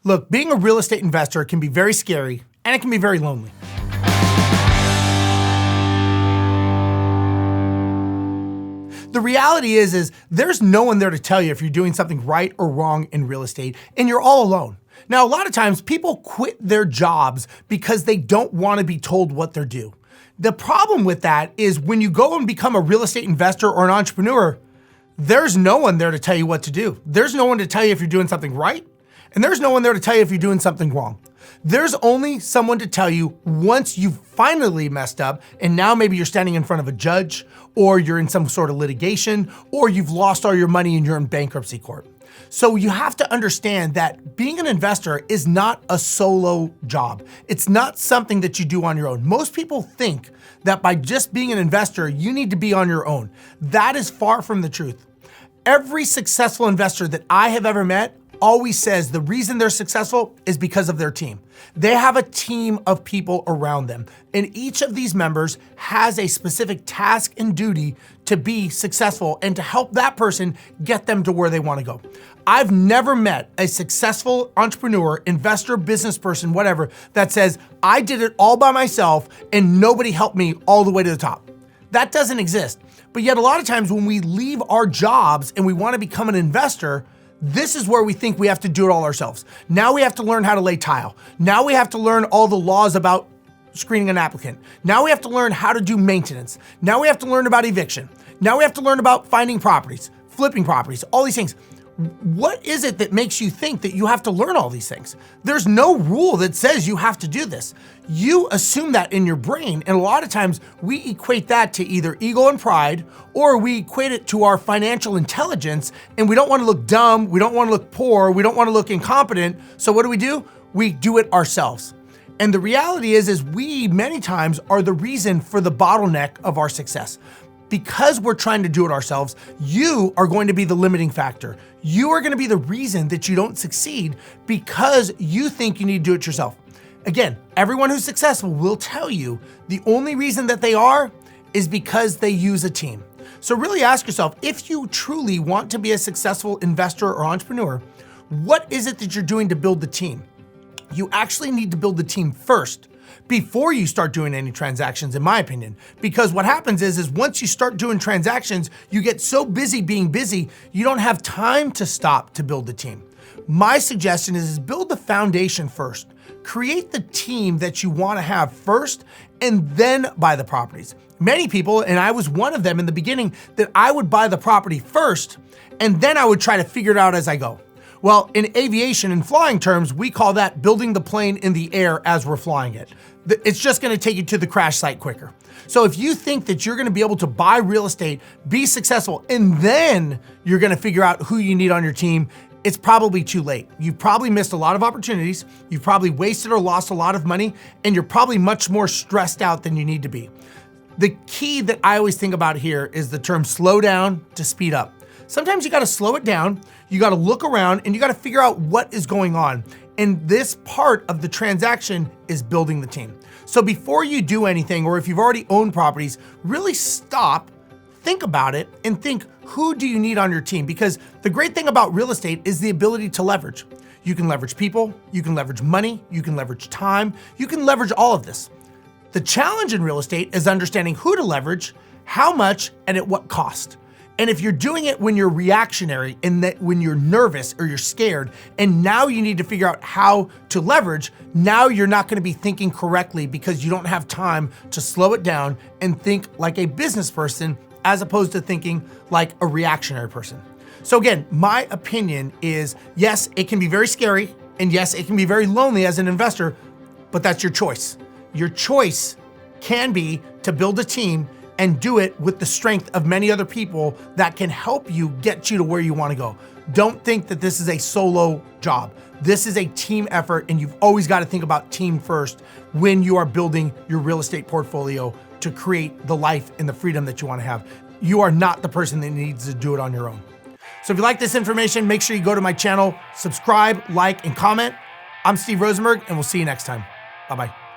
Look, being a real estate investor can be very scary and it can be very lonely. The reality is there's no one there to tell you if you're doing something right or wrong in real estate, and you're all alone. Now, a lot of times people quit their jobs because they don't want to be told what they're due. The problem with that is when you go and become a real estate investor or an entrepreneur, there's no one there to tell you what to do. There's no one to tell you if you're doing something right, and there's no one there to tell you if you're doing something wrong. There's only someone to tell you once you've finally messed up, and now maybe you're standing in front of a judge, or you're in some sort of litigation, or you've lost all your money and you're in bankruptcy court. So you have to understand that being an investor is not a solo job. It's not something that you do on your own. Most people think that by just being an investor, you need to be on your own. That is far from the truth. Every successful investor that I have ever met always says the reason they're successful is because of their team. They have a team of people around them, and each of these members has a specific task and duty to be successful and to help that person get them to where they want to go. I've never met a successful entrepreneur, investor, business person, whatever, that says, I did it all by myself and nobody helped me all the way to the top. That doesn't exist. But yet a lot of times when we leave our jobs and we want to become an investor, this is where we think we have to do it all ourselves. Now we have to learn how to lay tile. Now we have to learn all the laws about screening an applicant. Now we have to learn how to do maintenance. Now we have to learn about eviction. Now we have to learn about finding properties, flipping properties, all these things. What is it that makes you think that you have to learn all these things? There's no rule that says you have to do this. You assume that in your brain, and a lot of times we equate that to either ego and pride, or we equate it to our financial intelligence, and we don't want to look dumb, we don't want to look poor, we don't want to look incompetent, so what do? We do it ourselves. And the reality is we many times are the reason for the bottleneck of our success. Because we're trying to do it ourselves, you are going to be the limiting factor. You are going to be the reason that you don't succeed because you think you need to do it yourself. Again, everyone who's successful will tell you the only reason that they are is because they use a team. So really ask yourself, if you truly want to be a successful investor or entrepreneur, what is it that you're doing to build the team? You actually need to build the team first before you start doing any transactions, in my opinion. Because what happens is once you start doing transactions, you get so busy being busy, you don't have time to stop to build the team. My suggestion is build the foundation first. Create the team that you want to have first, and then buy the properties. Many people, and I was one of them in the beginning, that I would buy the property first, and then I would try to figure it out as I go. Well, in aviation and flying terms, we call that building the plane in the air as we're flying it. It's just gonna take you to the crash site quicker. So if you think that you're gonna be able to buy real estate, be successful, and then you're gonna figure out who you need on your team, it's probably too late. You've probably missed a lot of opportunities, you've probably wasted or lost a lot of money, and you're probably much more stressed out than you need to be. The key that I always think about here is the term slow down to speed up. Sometimes you gotta slow it down, you gotta look around, and you gotta figure out what is going on. And this part of the transaction is building the team. So before you do anything, or if you've already owned properties, really stop, think about it, and think, who do you need on your team? Because the great thing about real estate is the ability to leverage. You can leverage people, you can leverage money, you can leverage time, you can leverage all of this. The challenge in real estate is understanding who to leverage, how much, and at what cost. And if you're doing it when you're reactionary and that when you're nervous or you're scared, and now you need to figure out how to leverage, now you're not gonna be thinking correctly because you don't have time to slow it down and think like a business person as opposed to thinking like a reactionary person. So again, my opinion is, yes, it can be very scary, and yes, it can be very lonely as an investor, but that's your choice. Your choice can be to build a team and do it with the strength of many other people that can help you get you to where you want to go. Don't think that this is a solo job. This is a team effort, and you've always got to think about team first when you are building your real estate portfolio to create the life and the freedom that you want to have. You are not the person that needs to do it on your own. So if you like this information, make sure you go to my channel, subscribe, like, and comment. I'm Steve Rozenberg, and we'll see you next time. Bye-bye.